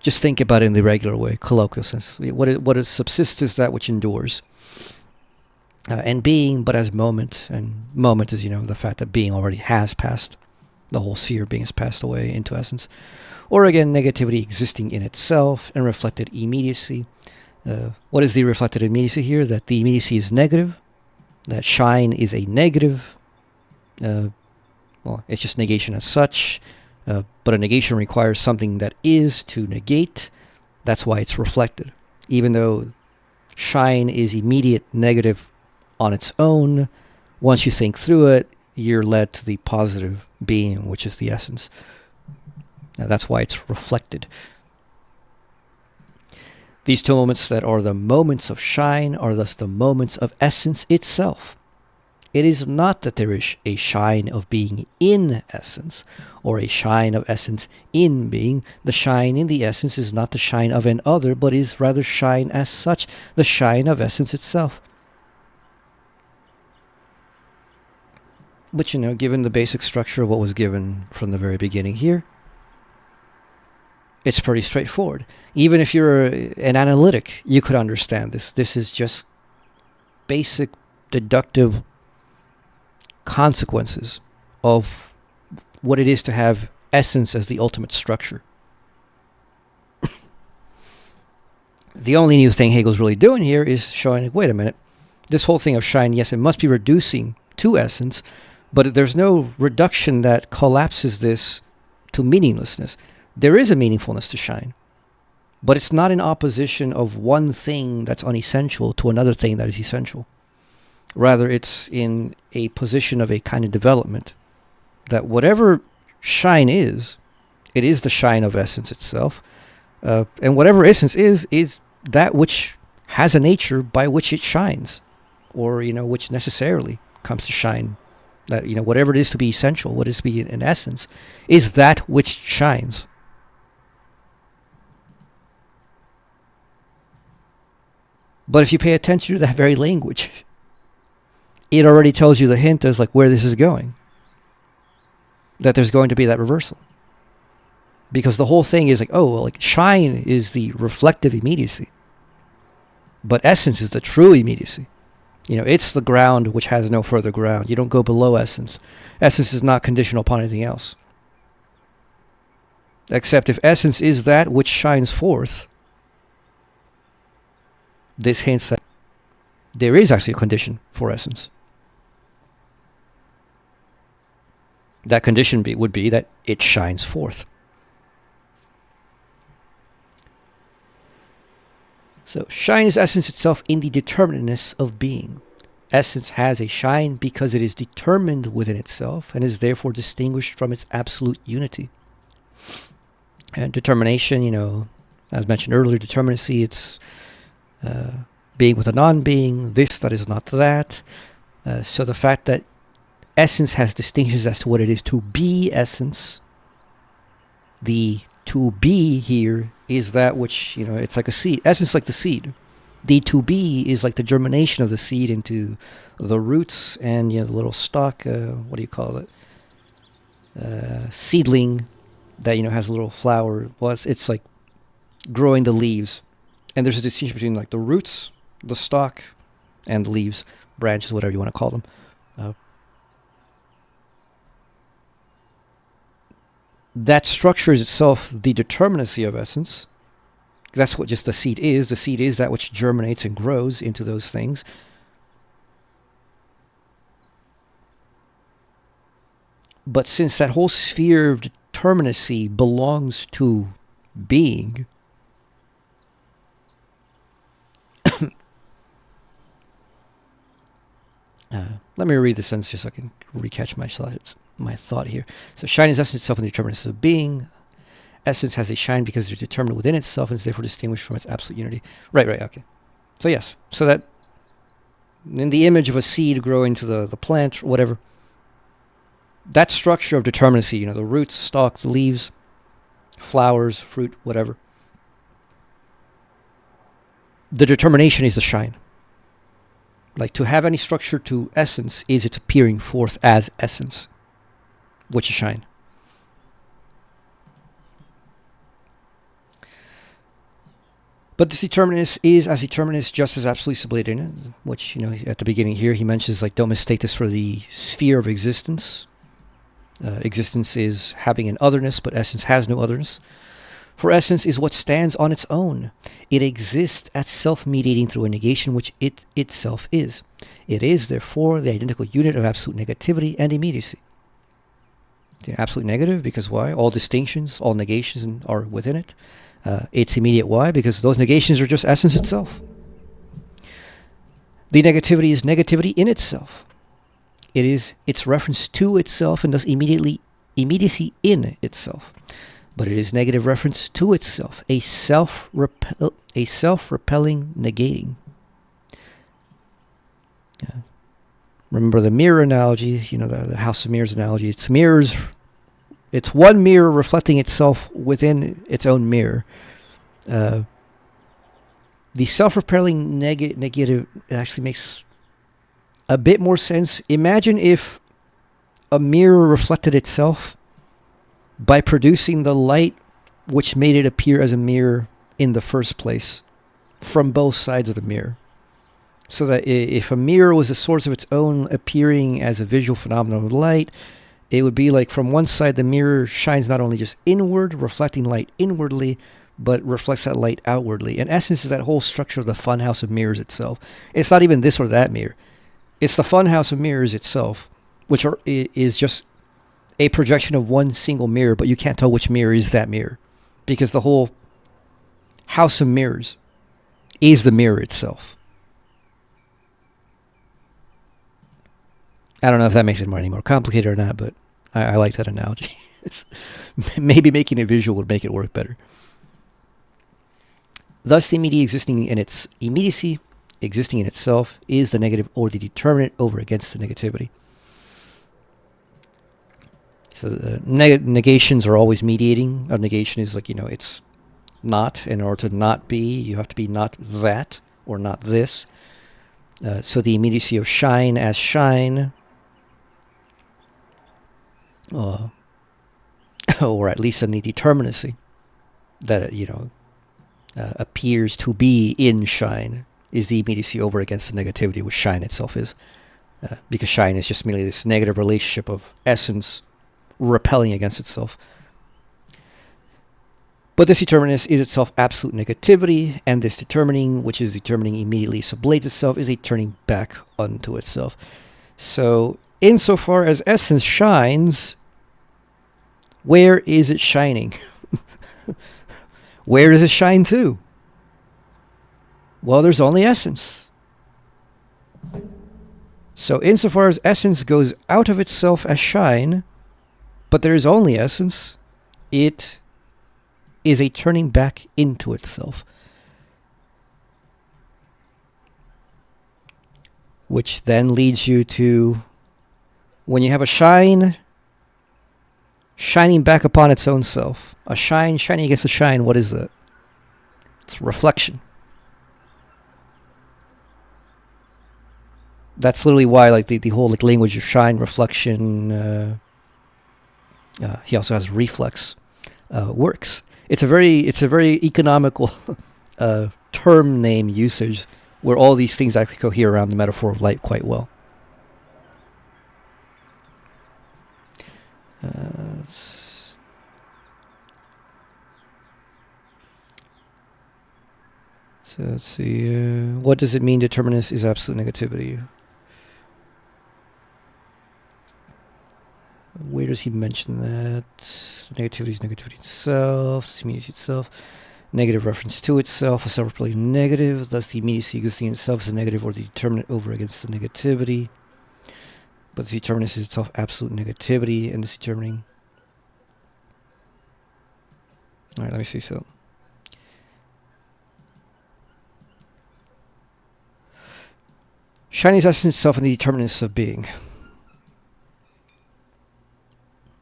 Just think about it in the regular way, colloquial sense. What is subsists is that which endures. And being, but as moment, and moment is, the fact that being already has passed. The whole sphere of being has passed away into essence. Or again, negativity existing in itself and reflected immediacy. What is the reflected immediacy here? That the immediacy is negative. That shine is a negative. It's just negation as such. But a negation requires something that is to negate. That's why it's reflected. Even though shine is immediate negative on its own, once you think through it, you're led to the positive being, which is the essence. That's why it's reflected. These two moments that are the moments of shine are thus the moments of essence itself. It is not that there is a shine of being in essence, or a shine of essence in being. The shine in the essence is not the shine of an other, but is rather shine as such, the shine of essence itself. But, given the basic structure of what was given from the very beginning here, it's pretty straightforward. Even if you're an analytic, you could understand this. This is just basic deductive consequences of what it is to have essence as the ultimate structure. The only new thing Hegel's really doing here is showing, wait a minute, this whole thing of shine, yes, it must be reducing to essence, but there's no reduction that collapses this to meaninglessness. There is a meaningfulness to shine. But it's not in opposition of one thing that's unessential to another thing that is essential. Rather, it's in a position of a kind of development, that whatever shine is, it is the shine of essence itself. And whatever essence is that which has a nature by which it shines, or, which necessarily comes to shine. That, whatever it is to be essential, what is to be in essence, is that which shines. But if you pay attention to that very language, it already tells you the hint as like where this is going. That there's going to be that reversal. Because the whole thing is like, shine is the reflective immediacy. But essence is the true immediacy. It's the ground which has no further ground. You don't go below essence. Essence is not conditional upon anything else. Except if essence is that which shines forth, this hints that there is actually a condition for essence. That condition would be that it shines forth. So, shine is essence itself in the determinateness of being. Essence has a shine because it is determined within itself and is therefore distinguished from its absolute unity. And determination, as mentioned earlier, determinacy, it's being with a non-being, this that is not that. So the fact that essence has distinctions as to what it is to be essence, the to be here is that which, it's like a seed. Essence like the seed. The to be is like the germination of the seed into the roots and, the little stalk, what do you call it? Seedling that, has a little flower. Well, it's like growing the leaves. And there's a distinction between like the roots, the stalk, and the leaves, branches, whatever you want to call them. That structure is itself the determinacy of essence. That's what just the seed is. The seed is that which germinates and grows into those things. But since that whole sphere of determinacy belongs to being, let me read the sentence here so I can recatch my thought here. So shine is essence itself in the determinateness of being. Essence has a shine because it's determined within itself and is therefore distinguished from its absolute unity. Right, okay. So yes, so that in the image of a seed growing to the plant or whatever, that structure of determinacy, the roots, stalk, the leaves, flowers, fruit, whatever, the determination is the shine. Like to have any structure to essence is its appearing forth as essence, which is shine. But this determinist is as determinist just as absolutely sublated in it, which, at the beginning here he mentions, like, don't mistake this for the sphere of existence. Existence is having an otherness, but essence has no otherness. For essence is what stands on its own. It exists as self-mediating through a negation which it itself is. It is, therefore, the identical unit of absolute negativity and immediacy. It's absolute negative because why? All distinctions, all negations are within it. It's immediate. Why? Because those negations are just essence itself. The negativity is negativity in itself. It is its reference to itself and thus immediacy in itself. But it is negative reference to itself, a self-repelling negating. Remember the mirror analogy, the House of Mirrors analogy. It's mirrors. It's one mirror reflecting itself within its own mirror. The self-repelling negative actually makes a bit more sense. Imagine if a mirror reflected itself by producing the light which made it appear as a mirror in the first place from both sides of the mirror. So that if a mirror was a source of its own appearing as a visual phenomenon of light, it would be like from one side the mirror shines not only just inward, reflecting light inwardly, but reflects that light outwardly. In essence, is that whole structure of the funhouse of mirrors itself. It's not even this or that mirror. It's the funhouse of mirrors itself, which is just a projection of one single mirror, but you can't tell which mirror is that mirror, because the whole house of mirrors is the mirror itself. I don't know if that makes it any more complicated or not, but I like that analogy. Maybe making it visual would make it work better. Thus, the immediacy existing in itself is the negative or the determinant over against the negativity. So negations are always mediating. A negation is like, it's not. In order to not be, you have to be not that or not this. So the immediacy of shine as shine, or at least in the determinacy that, appears to be in shine, is the immediacy over against the negativity, which shine itself is. Because shine is just merely this negative relationship of essence repelling against itself. But this determinus is itself absolute negativity, and this determining, which is determining immediately sublates itself, is a turning back unto itself. So, insofar as essence shines, where is it shining? Where does it shine to? Well, there's only essence. So, insofar as essence goes out of itself as shine, but there is only essence, it is a turning back into itself. Which then leads you to, when you have a shine shining back upon its own self, a shine shining against a shine, what is that? It's reflection. That's literally why, the whole language of shine, reflection. He also has reflex works. It's a very economical term name usage where all these things actually cohere around the metaphor of light quite well. So let's see. What does it mean determinus is absolute negativity? Where does he mention that? Negativity is negativity itself, immediacy itself. Negative reference to itself, a separately negative. Thus, the immediacy existing in itself is a negative or the determinant over against the negativity. But the determinus is itself absolute negativity, and this determining. Alright, let me see. So, shining is essence itself and the determinants of being.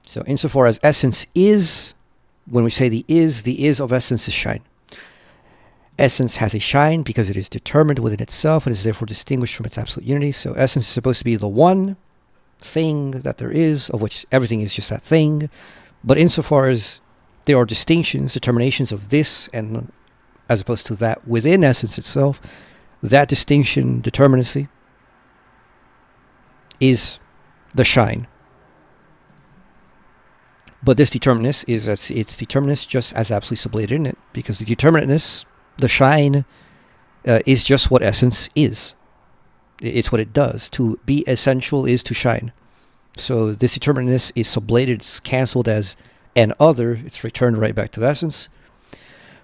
So, insofar as essence is, when we say the is of essence is shine. Essence has a shine because it is determined within itself and is therefore distinguished from its absolute unity. So, essence is supposed to be the one thing that there is, of which everything is just that thing. But insofar as there are distinctions, determinations of this, and as opposed to that within essence itself, that distinction, determinacy, is the shine. But this determinus is its determinus just as absolutely sublated in it, because the determinateness, the shine, is just what essence is. It's what it does. To be essential is to shine. So this determinateness is sublated, it's cancelled as an other, it's returned right back to essence.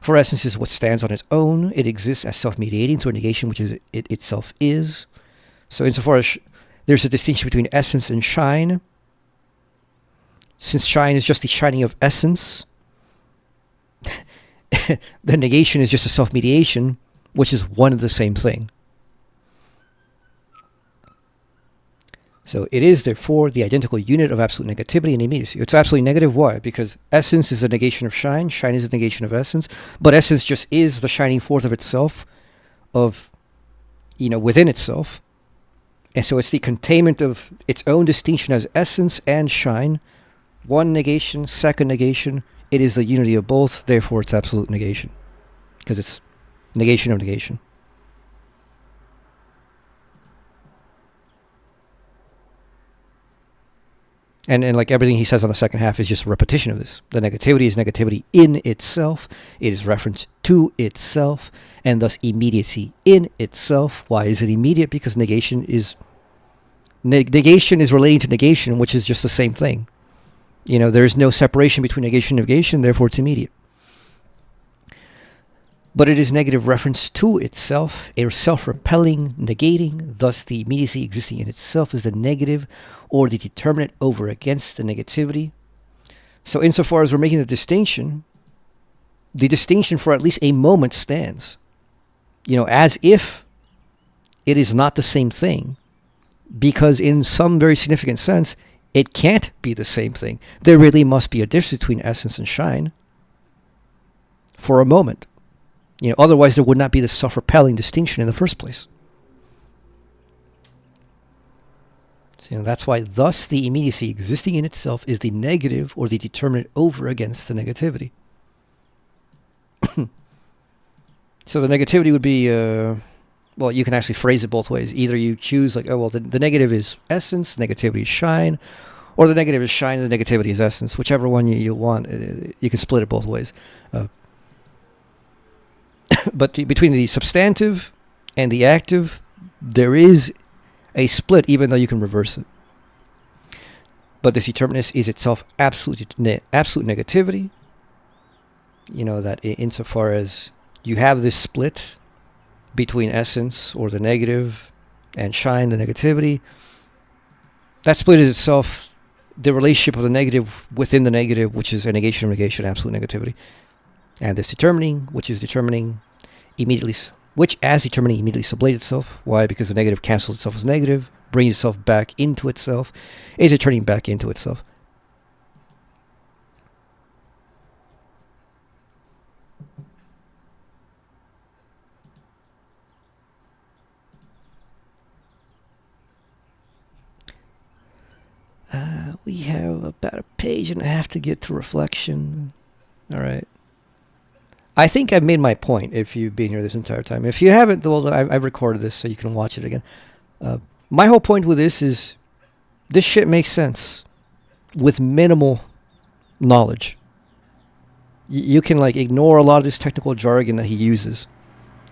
For essence is what stands on its own. It exists as self-mediating through a negation, which is it itself is. So insofar as there's a distinction between essence and shine, since shine is just the shining of essence, the negation is just a self-mediation, which is one and the same thing. So it is, therefore, the identical unit of absolute negativity and immediacy. It's absolutely negative. Why? Because essence is a negation of shine. Shine is a negation of essence. But essence just is the shining forth of itself, within itself. And so it's the containment of its own distinction as essence and shine. One negation, second negation. It is the unity of both. Therefore, it's absolute negation. Because it's negation of negation. And like everything he says on the second half is just a repetition of this. The negativity is negativity in itself. It is reference to itself, and thus immediacy in itself. Why is it immediate? Because negation is relating to negation, which is just the same thing. There is no separation between negation and negation, therefore it's immediate. but it is negative reference to itself, a self-repelling negating. Thus, the immediacy existing in itself is the negative or the determinate over against the negativity. So insofar as we're making the distinction for at least a moment stands. As if it is not the same thing, because in some very significant sense, it can't be the same thing. There really must be a difference between essence and shine for a moment. Otherwise there would not be the self-repelling distinction in the first place. So that's why thus the immediacy existing in itself is the negative or the determinate over against the negativity. So the negativity would be, you can actually phrase it both ways. Either you choose the negative is essence, the negativity is shine, or the negative is shine, the negativity is essence. Whichever one you want, you can split it both ways. But between the substantive and the active, there is a split, even though you can reverse it. But this determinist is itself absolute negativity. That insofar as you have this split between essence, or the negative, and shine, the negativity, that split is itself the relationship of the negative within the negative, which is a negation of negation, absolute negativity. And this determining, which as determining immediately sublates itself. Why? Because the negative cancels itself as negative, brings itself back into itself, is it turning back into itself. We have about a page and a half to get to reflection. All right. I think I've made my point if you've been here this entire time. If you haven't, well, I've recorded this so you can watch it again. My whole point with this is this shit makes sense with minimal knowledge. You can ignore a lot of this technical jargon that he uses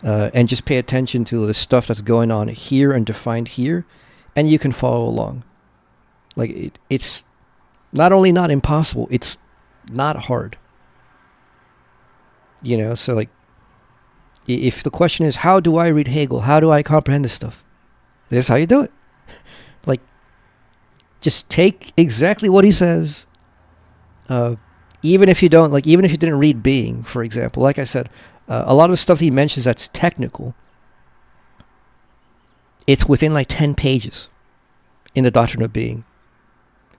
and just pay attention to the stuff that's going on here and defined here, and you can follow along. It's not only not impossible, it's not hard. So if the question is, how do I read Hegel? How do I comprehend this stuff? This is how you do it. Just take exactly what he says. Even if you didn't read Being, for example, like I said, a lot of the stuff he mentions that's technical, it's within 10 pages in the Doctrine of Being.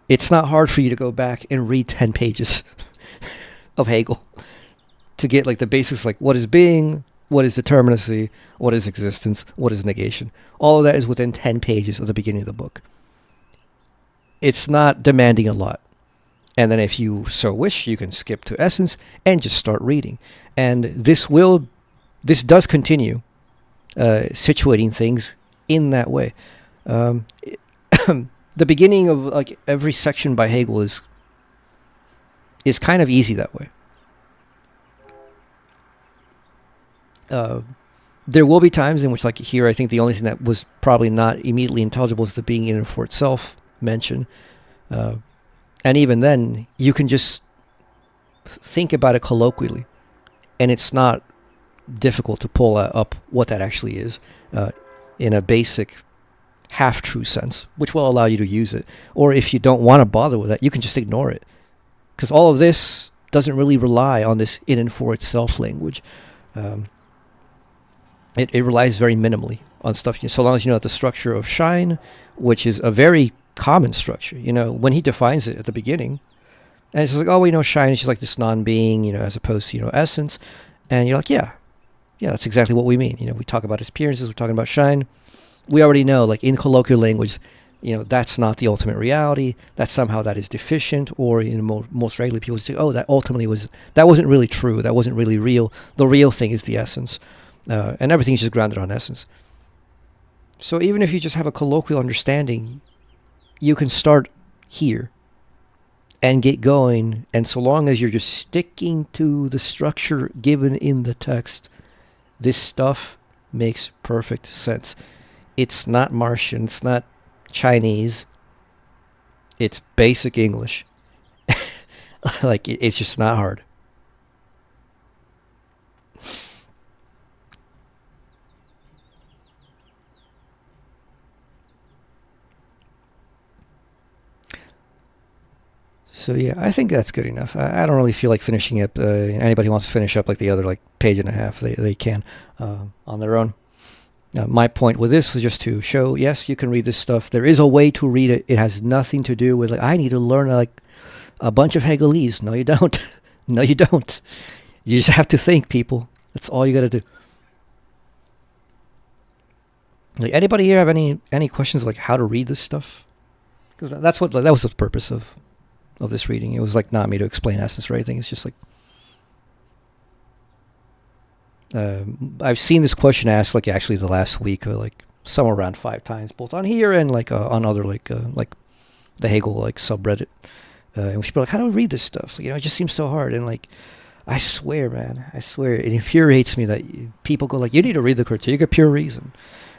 It's not hard for you to go back and read 10 pages of Hegel to get the basics, what is being, what is determinacy, what is existence, what is negation. All of that is within 10 pages of the beginning of the book. It's not demanding a lot. And then if you so wish, you can skip to essence and just start reading. And this does continue situating things in that way. The beginning of every section by Hegel is kind of easy that way. There will be times in which, here, I think the only thing that was probably not immediately intelligible is the being in and for itself mention. And even then, you can just think about it colloquially, and it's not difficult to pull up what that actually is in a basic half-true sense, which will allow you to use it. Or if you don't want to bother with that, you can just ignore it. Because all of this doesn't really rely on this in and for itself language. It relies very minimally on stuff. So long as you know the structure of shine, which is a very common structure. When he defines it at the beginning, and it's shine is just this non-being, as opposed to, essence. And you're yeah, that's exactly what we mean. We talk about appearances, we're talking about shine. We already know, in colloquial language, that's not the ultimate reality. That somehow that is deficient, or most regularly people say, that wasn't really true. That wasn't really real. The real thing is the essence, and everything is just grounded on essence. So even if you just have a colloquial understanding, you can start here and get going. And so long as you're just sticking to the structure given in the text, this stuff makes perfect sense. It's not Martian. It's not Chinese. It's basic English. It's just not hard. So yeah, I think that's good enough. I don't really feel like finishing up. Anybody who wants to finish up like the other like page and a half, they can on their own. My point with this was just to show, yes, you can read this stuff. There is a way to read it. It has nothing to do with like I need to learn like a bunch of Hegelese. No, you don't. No, you don't. You just have to think, people. That's all you got to do. Like anybody here have any questions like how to read this stuff? Because that was the purpose of this reading. It was like not me to explain essence or anything. It's just like I've seen this question asked like actually the last week, or like somewhere around 5 times, both on here and like on other like the Hegel like subreddit. And people are like, how do I read this stuff? Like, it just seems so hard. And like, I swear, man, I swear, it infuriates me that people go like, you need to read the Critique of Pure Reason,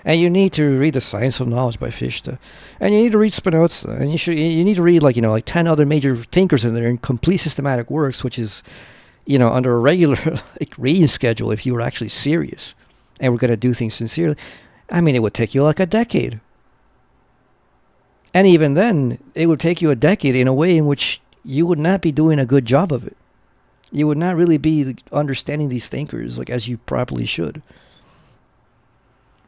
and you need to read the Science of Knowledge by Fichte, and you need to read Spinoza, and you need to read like like 10 other major thinkers in there in complete systematic works, which is under a regular like reading schedule if you were actually serious and we're going to do things sincerely. I mean, it would take you like a decade. And even then, it would take you a decade in a way in which you would not be doing a good job of it. You would not really be understanding these thinkers like as you properly should.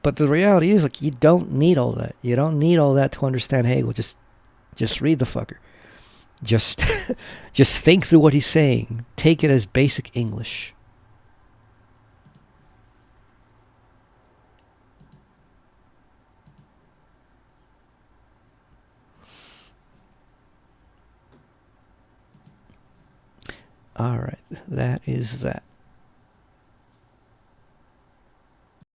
But the reality is, like, you don't need all that. You don't need all that to understand Hegel. Just read the fucker. Just just think through what he's saying. Take it as basic English. All right, that is that.